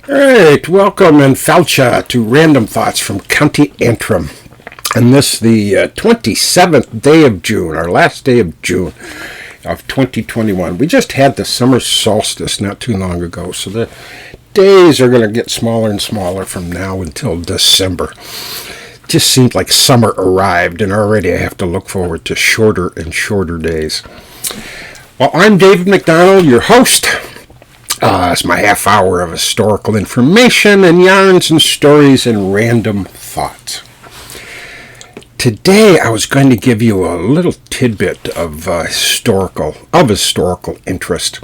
All right, welcome and falcha to Random Thoughts from County Antrim. And this the 27th day of June, our last day of June of 2021. We just had the summer solstice not too long ago, so the days are going to get smaller and smaller from now until December. It just seems like summer arrived, and already I have to look forward to shorter and shorter days. Well, I'm David McDonnell, your host. It's my half hour of historical information and yarns and stories and random thoughts. Today I was going to give you a little tidbit of historical interest.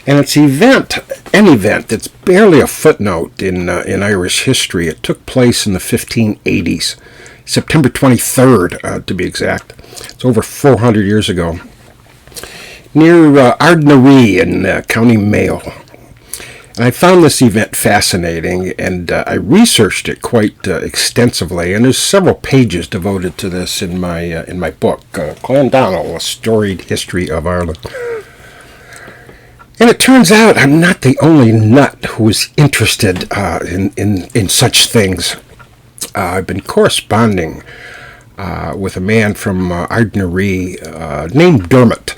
And it's an event that's barely a footnote in Irish history. It took place in the 1580s, September 23rd to be exact. It's over 400 years ago. Near Ardnaree in County Mayo. And I found this event fascinating, and I researched it quite extensively, and there's several pages devoted to this in my book, Clandonald, A Storied History of Ireland. And it turns out I'm not the only nut who is interested in such things. I've been corresponding with a man from Ardnaree named Dermot.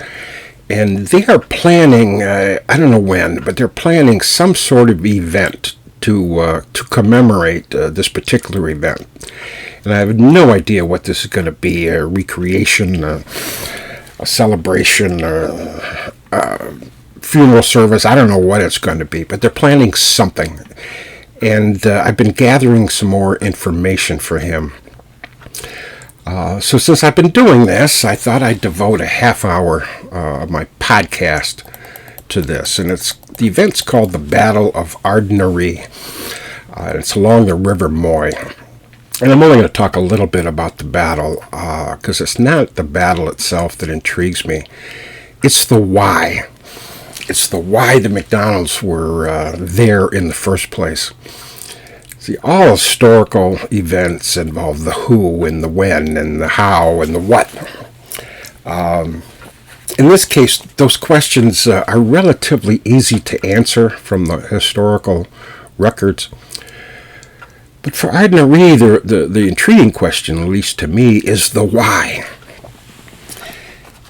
And they are planning, I don't know when, but they're planning some sort of event to commemorate this particular event. And I have no idea what this is going to be, a recreation, a celebration, a funeral service. I don't know what it's going to be, but they're planning something. And I've been gathering some more information for him. So since I've been doing this, I thought I'd devote a half hour of my podcast to this. And the event's called the Battle of Ardnaree. It's along the River Moy. And I'm only going to talk a little bit about the battle, because it's not the battle itself that intrigues me. It's the why. It's the why the McDonnells were there in the first place. See, all historical events involve the who and the when and the how and the what. In this case, those questions are relatively easy to answer from the historical records. But for Ardnaree, the intriguing question, at least to me, is the why.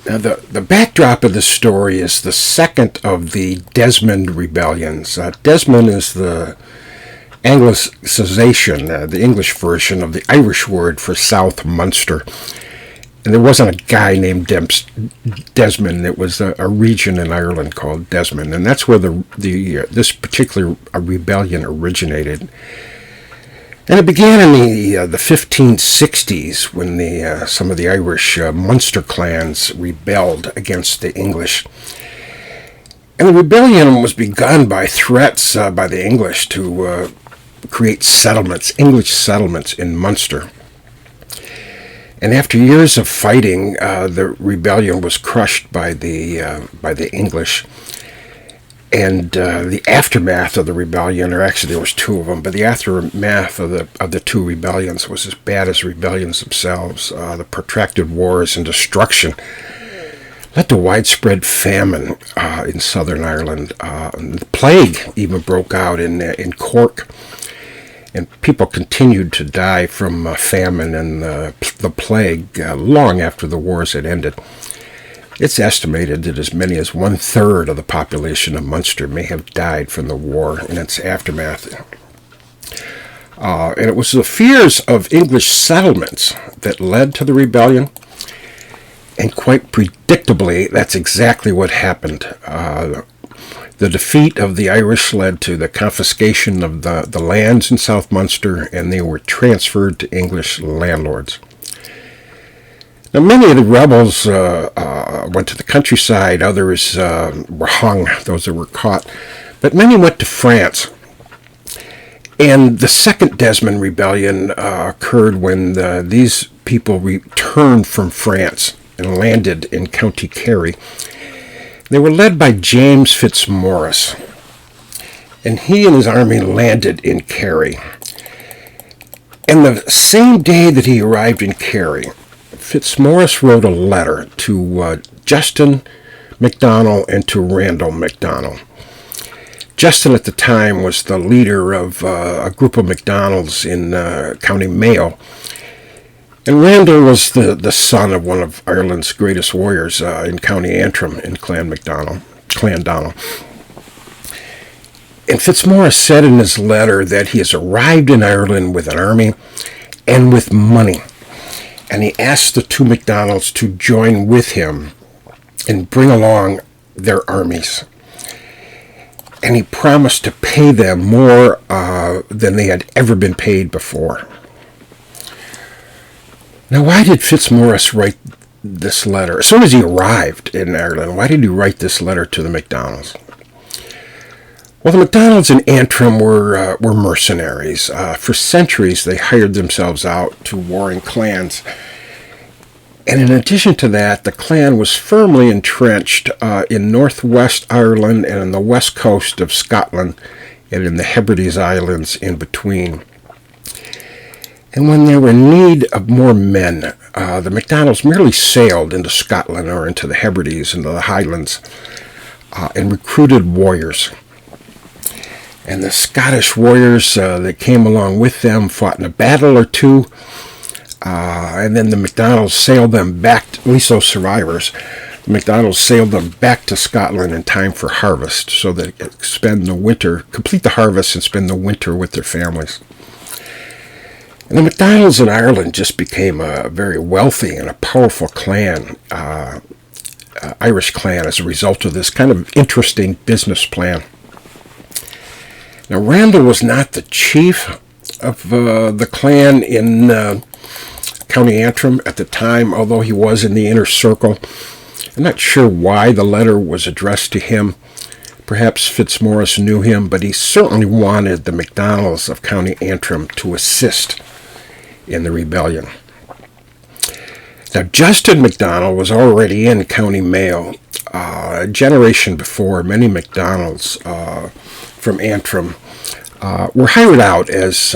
Now, the backdrop of the story is the second of the Desmond rebellions. Desmond is the Anglicization, the English version of the Irish word for South Munster. And there wasn't a guy named Desmond. It was a region in Ireland called Desmond, and that's where this particular rebellion originated. And it began in the 1560s when some of the Irish Munster clans rebelled against the English. And the rebellion was begun by threats by the English to create settlements, English settlements in Munster. And after years of fighting, the rebellion was crushed by the English. And the aftermath of the rebellion, or actually there was two of them, but the aftermath of the two rebellions was as bad as rebellions themselves. The protracted wars and destruction led to widespread famine in southern Ireland. The plague even broke out in Cork. And people continued to die from famine and the plague long after the wars had ended. It's estimated that as many as 1/3 of the population of Munster may have died from the war and its aftermath. And it was the fears of English settlements that led to the rebellion. And quite predictably, that's exactly what happened. The defeat of the Irish led to the confiscation of the lands in South Munster, and they were transferred to English landlords. Now, many of the rebels went to the countryside. Others were hung, those that were caught. But many went to France. And the second Desmond Rebellion occurred when these people returned from France and landed in County Kerry. They were led by James Fitzmaurice, and he and his army landed in Kerry. And the same day that he arrived in Kerry, Fitzmaurice wrote a letter to Justin McDonnell and to Randall McDonnell. Justin at the time was the leader of a group of McDonnells in County Mayo. And Randall was the son of one of Ireland's greatest warriors in County Antrim in Clan Donald. And Fitzmaurice said in his letter that he has arrived in Ireland with an army and with money. And he asked the two McDonnells to join with him and bring along their armies. And he promised to pay them more than they had ever been paid before. Now, why did Fitzmaurice write this letter? As soon as he arrived in Ireland, why did he write this letter to the McDonnells? Well, the McDonnells in Antrim were mercenaries. For centuries, they hired themselves out to warring clans. And in addition to that, the clan was firmly entrenched in northwest Ireland and on the west coast of Scotland and in the Hebrides Islands in between. And when they were in need of more men, the McDonnells merely sailed into Scotland or into the Hebrides, into the Highlands, and recruited warriors. And the Scottish warriors that came along with them fought in a battle or two, and then the McDonnells sailed them back, at least those survivors, the McDonnells sailed them back to Scotland in time for harvest so that they could spend the winter, complete the harvest and spend the winter with their families. And the McDonnells in Ireland just became a very wealthy and a powerful clan, Irish clan, as a result of this kind of interesting business plan. Now, Randall was not the chief of the clan in County Antrim at the time, although he was in the inner circle. I'm not sure why the letter was addressed to him. Perhaps Fitzmaurice knew him, but he certainly wanted the McDonnells of County Antrim to assist in the rebellion. Now, Justin McDonnell was already in County Mayo. A generation before, many McDonnells from Antrim were hired out as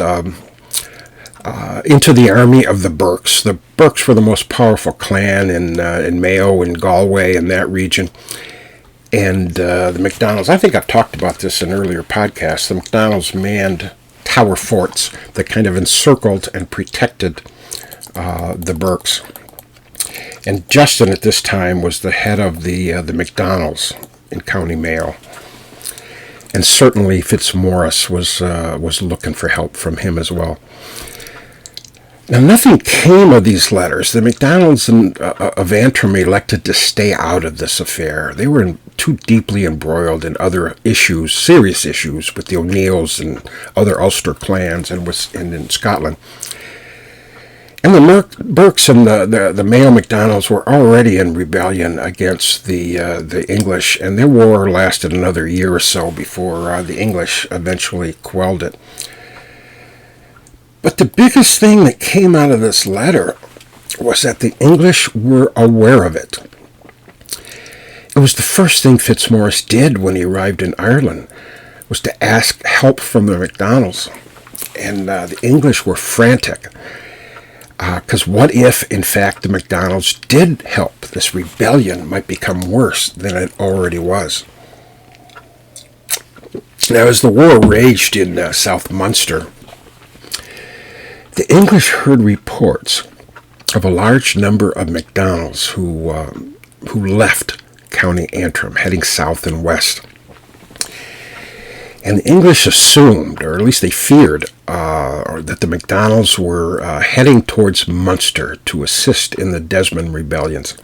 into the army of the Burkes. The Burkes were the most powerful clan in Mayo and Galway and that region. And the McDonnells, I think I've talked about this in earlier podcasts, the McDonnells manned tower forts that kind of encircled and protected the Burkes. And Justin at this time was the head of the McDonnells in County Mayo. And certainly Fitzmaurice was looking for help from him as well. Now, nothing came of these letters. The McDonnells of Antrim elected to stay out of this affair. They were too deeply embroiled in other issues, serious issues, with the O'Neills and other Ulster clans and in Scotland. And the Burkes and the Mayo McDonnells were already in rebellion against the English, and their war lasted another year or so before the English eventually quelled it. But the biggest thing that came out of this letter was that the English were aware of it. It was the first thing Fitzmaurice did when he arrived in Ireland, was to ask help from the McDonnells. And the English were frantic. Because what if, in fact, the McDonnells did help? This rebellion might become worse than it already was. Now, as the war raged in South Munster, the English heard reports of a large number of McDonnells who left County Antrim, heading south and west. And the English assumed, or at least they feared, that the McDonnells were heading towards Munster to assist in the Desmond rebellions.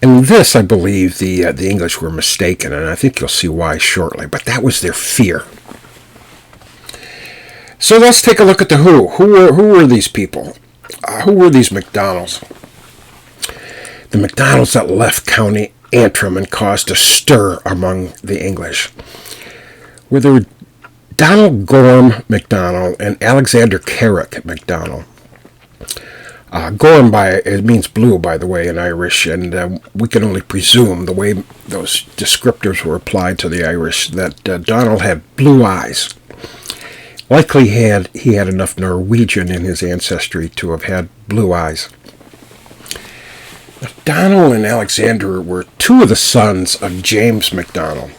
And this, I believe, the English were mistaken, and I think you'll see why shortly. But that was their fear. So let's take a look at the who. Who were these people? Who were these McDonnells? The McDonnells that left County Antrim and caused a stir among the English were there Donald Gorham McDonnell and Alexander Carrick McDonnell. Gorham it means blue, by the way, in Irish, and we can only presume, the way those descriptors were applied to the Irish, that Donald had blue eyes. Likely he had enough Norwegian in his ancestry to have had blue eyes. Donald and Alexander were two of the sons of James McDonnell.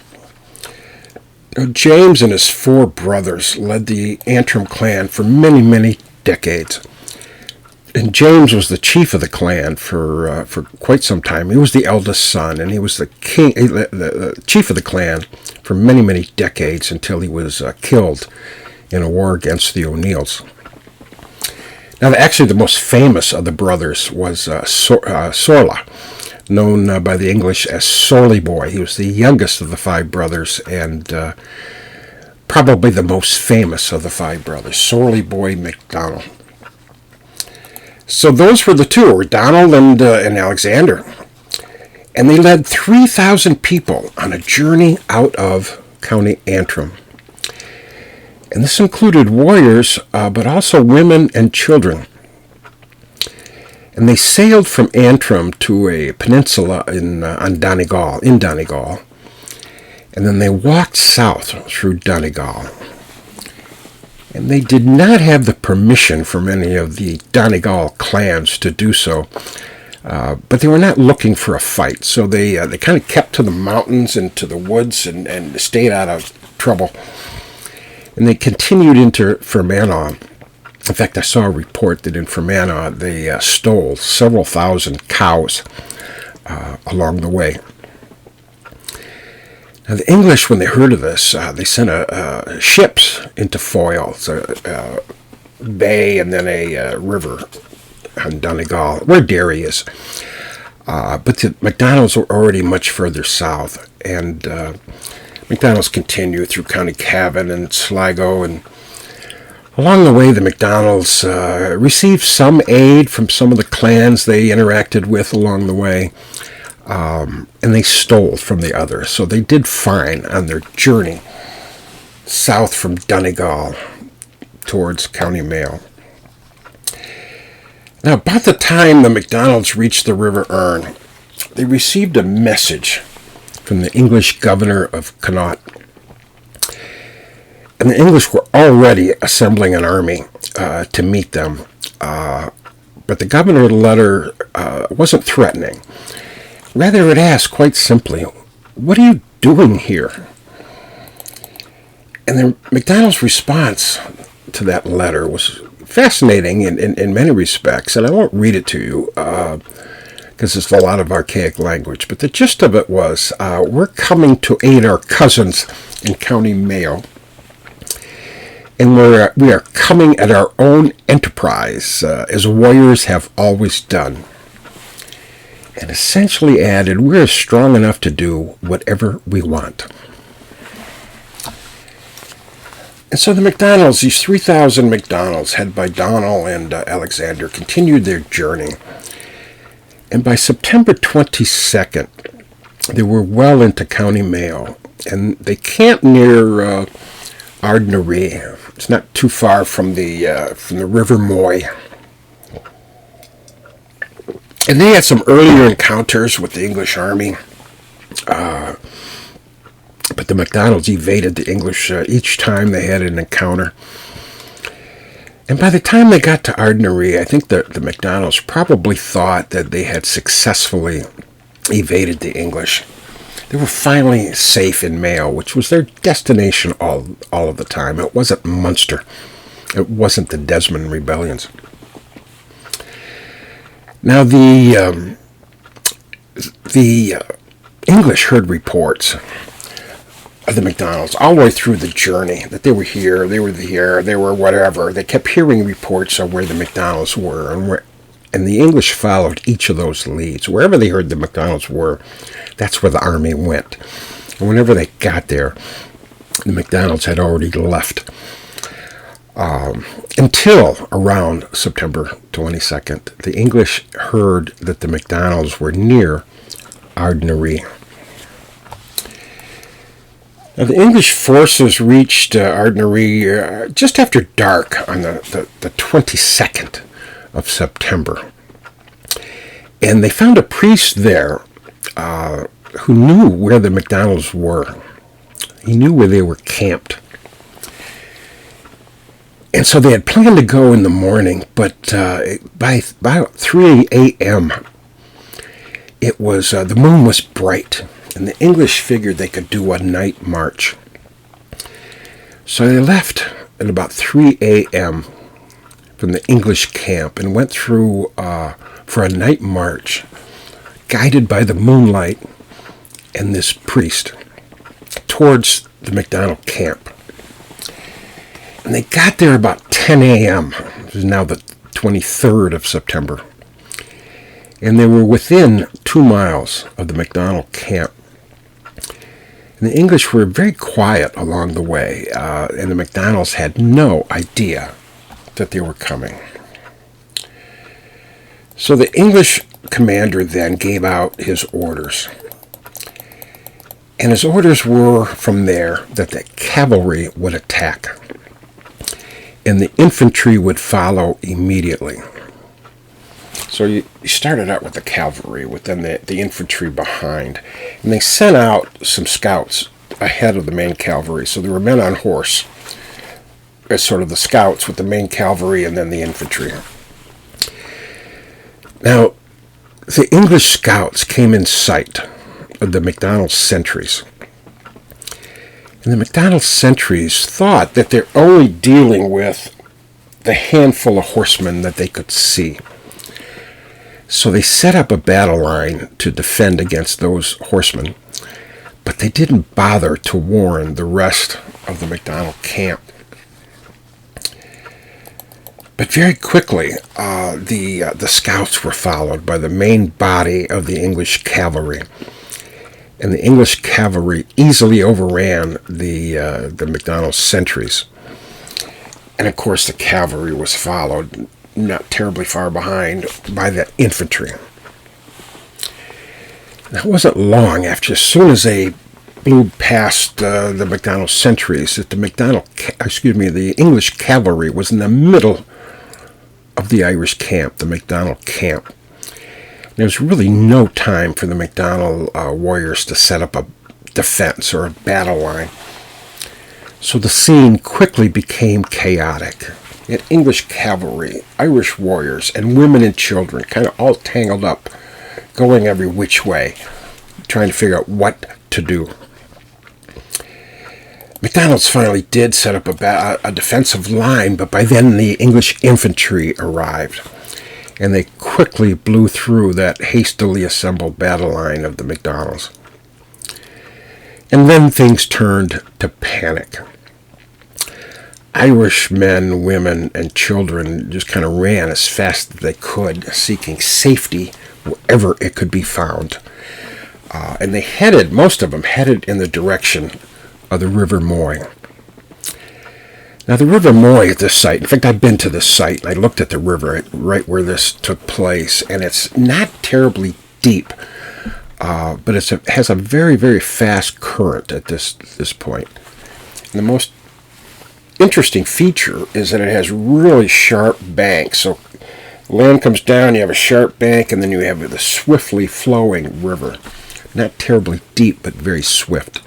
Now, James and his 4 brothers led the Antrim clan for many, many decades. And James was the chief of the clan for quite some time. He was the eldest son, and he was the king, the chief of the clan for many, many decades until he was killed in a war against the O'Neills. Now, actually, the most famous of the brothers was Sorla, known by the English as Sorley Boy. He was the youngest of the 5 brothers and probably the most famous of the 5 brothers, Sorley Boy McDonnell. So those were the 2, Donald and Alexander. And they led 3,000 people on a journey out of County Antrim. And this included warriors, but also women and children. And they sailed from Antrim to a peninsula in Donegal. And then they walked south through Donegal. And they did not have the permission from any of the Donegal clans to do so. But they were not looking for a fight. So they kind of kept to the mountains and to the woods and stayed out of trouble. And they continued into Fermanagh. In fact, I saw a report that in Fermanagh they stole several thousand cows along the way. Now, the English, when they heard of this, they sent ships into Foyle, a bay and then a river on Donegal, where Derry is. But the McDonnells were already much further south, and McDonnells continued through County Cavan and Sligo, and along the way, the McDonnells received some aid from some of the clans they interacted with along the way. And they stole from the others. So they did fine on their journey south from Donegal towards County Mayo. Now, about the time the McDonnells reached the River Erne, they received a message from the English governor of Connaught. And the English were already assembling an army to meet them. But the governor's letter wasn't threatening. Rather, it asked quite simply, "What are you doing here?" And the McDonnell's response to that letter was fascinating in many respects, and I won't read it to you because it's a lot of archaic language, but the gist of it was, we're coming to aid our cousins in County Mayo, and we are coming at our own enterprise, as warriors have always done. And essentially added, we're strong enough to do whatever we want. And so the McDonnells, these 3,000 McDonnells, headed by Donald and Alexander, continued their journey. And by September 22nd, they were well into County Mayo. And they camped near Ardnaree. It's not too far from the River Moy. And they had some earlier encounters with the English army, but the McDonnells evaded the English each time they had an encounter. And by the time they got to Ardnaree, I think the McDonnells probably thought that they had successfully evaded the English. They were finally safe in Mayo, which was their destination all of the time. It wasn't Munster. It wasn't the Desmond rebellions. Now, the English heard reports of the McDonnells all the way through the journey, that they were here, they were there, they were whatever. They kept hearing reports of where the McDonnells were, and the English followed each of those leads. Wherever they heard the McDonnells were, that's where the army went. And whenever they got there, the McDonnells had already left. Until around September 22nd, the English heard that the McDonnells were near Ardnaree. Now, the English forces reached Ardnaree just after dark on the 22nd of September. And they found a priest there who knew where the McDonnells were. He knew where they were camped. And so they had planned to go in the morning, but by about 3 a.m., it was the moon was bright, and the English figured they could do a night march. So they left at about 3 a.m. from the English camp and went through for a night march, guided by the moonlight and this priest, towards the McDonnell camp. And they got there about 10 a.m. This is now the 23rd of September. And they were within 2 miles of the McDonnell camp. And the English were very quiet along the way, and the McDonnells had no idea that they were coming. So the English commander then gave out his orders. And his orders were from there that the cavalry would attack, and the infantry would follow immediately. So you started out with the cavalry, with then the infantry behind. And they sent out some scouts ahead of the main cavalry. So there were men on horse as sort of the scouts with the main cavalry and then the infantry. Now, the English scouts came in sight of the McDonnell sentries. And the McDonnell sentries thought that they're only dealing with the handful of horsemen that they could see. So they set up a battle line to defend against those horsemen, but they didn't bother to warn the rest of the McDonnell camp. But very quickly, the scouts were followed by the main body of the English cavalry, and the English cavalry easily overran the McDonnell sentries. And of course, the cavalry was followed, not terribly far behind, by the infantry. That wasn't long after, as soon as they blew past the McDonnell sentries, that the English cavalry was in the middle of the Irish camp, the McDonnell camp. There was really no time for the McDonnell warriors to set up a defense or a battle line. So the scene quickly became chaotic. You had English cavalry, Irish warriors, and women and children kind of all tangled up, going every which way, trying to figure out what to do. McDonnell's finally did set up a defensive line, but by then the English infantry arrived, and they quickly blew through that hastily assembled battle line of the McDonnells. And then things turned to panic. Irish men, women, and children just kind of ran as fast as they could, seeking safety wherever it could be found. And most of them headed in the direction of the River Moy. Now, the River Moy at this site, in fact, I've been to this site, and I looked at the river right where this took place, and it's not terribly deep, but it has a very, very fast current at this point. And the most interesting feature is that it has really sharp banks. So land comes down, you have a sharp bank, and then you have the swiftly flowing river. Not terribly deep, but very swift.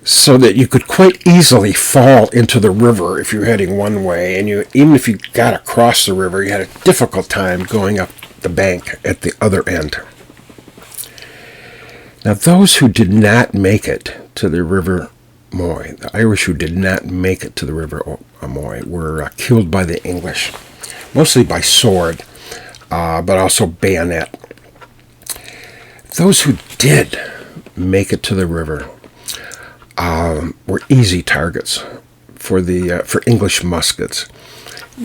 So that you could quite easily fall into the river if you're heading one way, and even if you got across the river, you had a difficult time going up the bank at the other end. Now, those who did not make it to the River Moy, the Irish who did not make it to the River Moy, were killed by the English, mostly by sword, but also bayonet. Those who did make it to the river were easy targets for English muskets,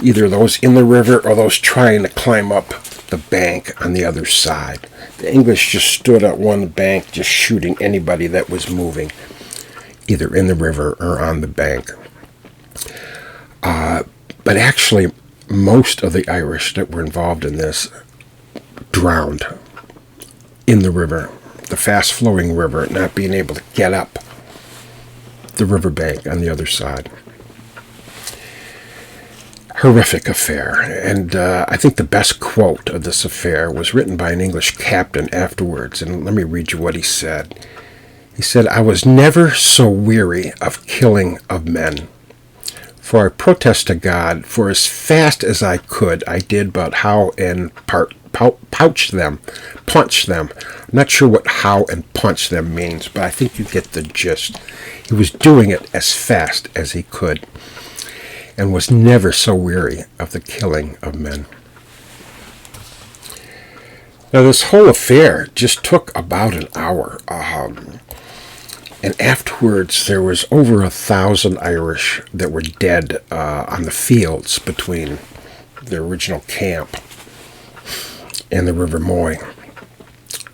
either those in the river or those trying to climb up the bank on the other side. The English just stood at one bank, just shooting anybody that was moving, either in the river or on the bank. But actually, most of the Irish that were involved in this drowned in the river, the fast-flowing river, not being able to get up the riverbank on the other side. Horrific affair, and I think the best quote of this affair was written by an English captain afterwards, and let me read you what he said. He said, "I was never so weary of killing of men. For I protest to God, for as fast as I could, I did but how in part punched them. I'm not sure what how and punch them means, but I think you get the gist. He was doing it as fast as he could and was never so weary of the killing of men. Now, this whole affair just took about an hour. And afterwards, there was over 1,000 Irish that were dead on the fields between the original camp and the River Moy.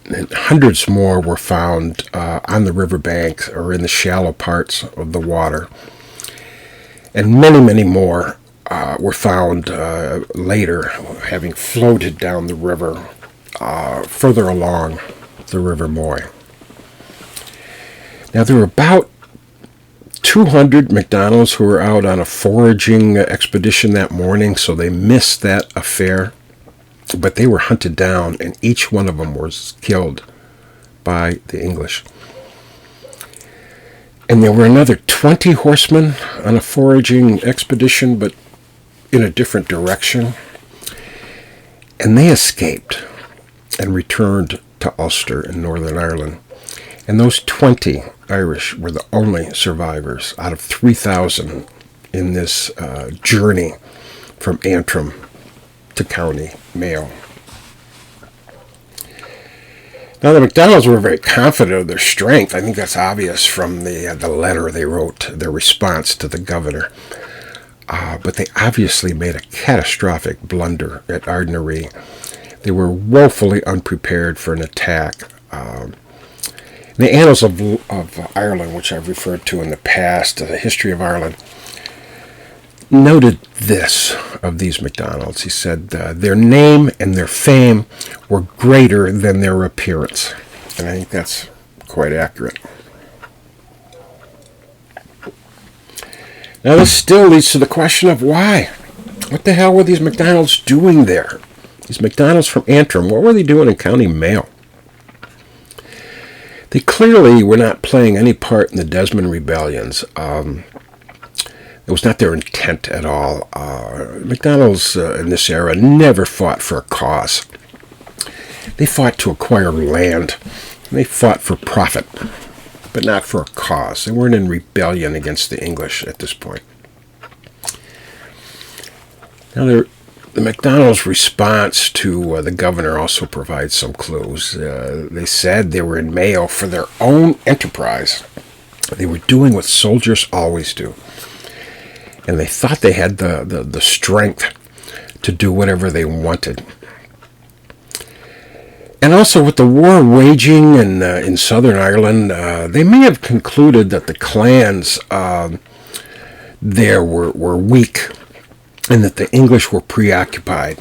And hundreds more were found on the riverbanks or in the shallow parts of the water. And many, many more were found later, having floated down the river further along the River Moy. Now, there were about 200 McDonnells who were out on a foraging expedition that morning, so they missed that affair. But they were hunted down, and each one of them was killed by the English. And there were another 20 horsemen on a foraging expedition, but in a different direction. And they escaped and returned to Ulster in Northern Ireland. And those 20 Irish were the only survivors out of 3,000 in this journey from Antrim to County Mayo. Now, the McDonnells were very confident of their strength. I think that's obvious from the letter they wrote, their response to the governor. But they obviously made a catastrophic blunder at Ardnaree. They were woefully unprepared for an attack. The Annals of Ireland, which I've referred to in the past, the history of Ireland, noted this of these McDonnells. He said, their name and their fame were greater than their appearance. And I think that's quite accurate. Now, this still leads to the question of why. What the hell were these McDonnells doing there? These McDonnells from Antrim, what were they doing in County Mayo? They clearly were not playing any part in the Desmond rebellions. It was not their intent at all. McDonnells in this era never fought for a cause. They fought to acquire land. They fought for profit, but not for a cause. They weren't in rebellion against the English at this point. Now, the McDonnells' response to the governor also provides some clues. They said they were in Mayo for their own enterprise. They were doing what soldiers always do. And they thought they had the strength to do whatever they wanted. And also, with the war waging in Southern Ireland, they may have concluded that the clans there were weak, and that the English were preoccupied,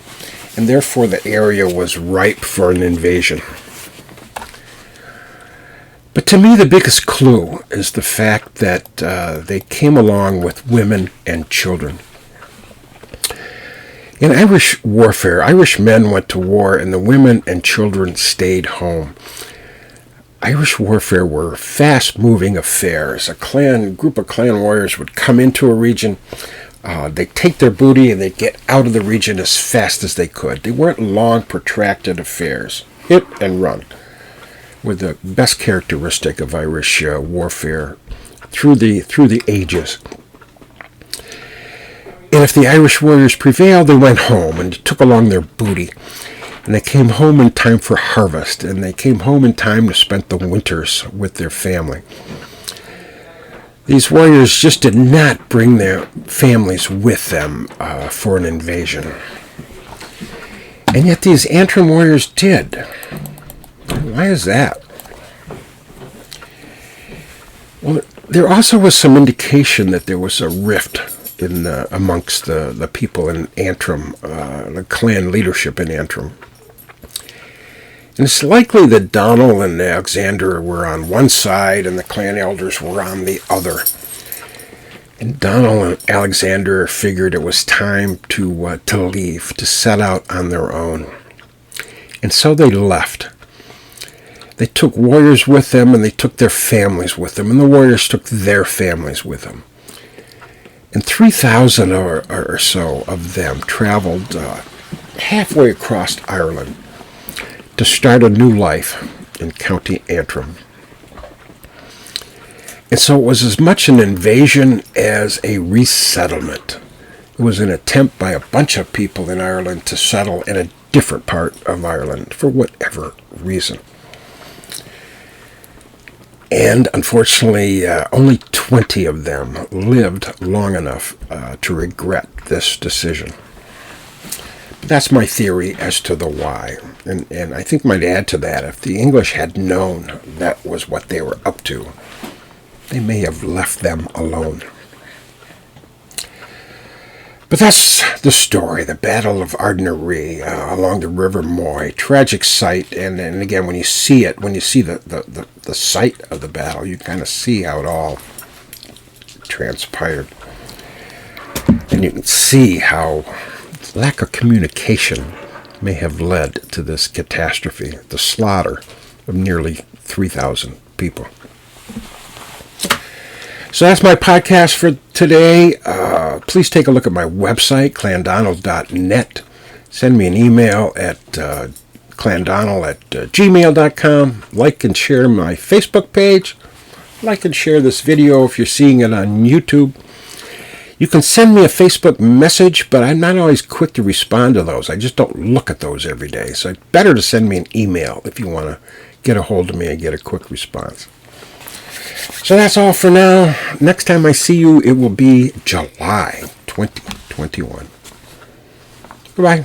and therefore the area was ripe for an invasion. But to me, the biggest clue is the fact that they came along with women and children. In Irish warfare, Irish men went to war, and the women and children stayed home. Irish warfare were fast-moving affairs. A group of clan warriors would come into a region. They'd take their booty and they'd get out of the region as fast as they could. They weren't long, protracted affairs. Hit and run were the best characteristic of Irish warfare through the ages. And if the Irish warriors prevailed, they went home and took along their booty. And they came home in time for harvest, and they came home in time to spend the winters with their family. These warriors just did not bring their families with them for an invasion. And yet these Antrim warriors did. Why is that? Well, there also was some indication that there was a rift amongst the people in Antrim, the clan leadership in Antrim. And it's likely that Donald and Alexander were on one side and the clan elders were on the other. And Donald and Alexander figured it was time to leave, to set out on their own. And so they left. They took warriors with them, and they took their families with them, and the warriors took their families with them. And 3,000 or so of them traveled halfway across Ireland to start a new life in County Antrim. And so it was as much an invasion as a resettlement. It was an attempt by a bunch of people in Ireland to settle in a different part of Ireland for whatever reason. And unfortunately, only 20 of them lived long enough to regret this decision. But that's my theory as to the why. And I think might add to that, if the English had known that was what they were up to, they may have left them alone. But that's the story, the Battle of Ardnaree along the River Moy. Tragic sight, and again, when you see it, when you see the site of the battle, you kind of see how it all transpired. And you can see how lack of communication may have led to this catastrophe, the slaughter of nearly 3,000 people. So that's my podcast for today. Please take a look at my website, clandonald.net. Send me an email at clandonald@gmail.com. Like and share my Facebook page. Like and share this video if you're seeing it on YouTube. You can send me a Facebook message, but I'm not always quick to respond to those. I just don't look at those every day. So it's better to send me an email if you want to get a hold of me and get a quick response. So that's all for now. Next time I see you, it will be July 2021. Goodbye.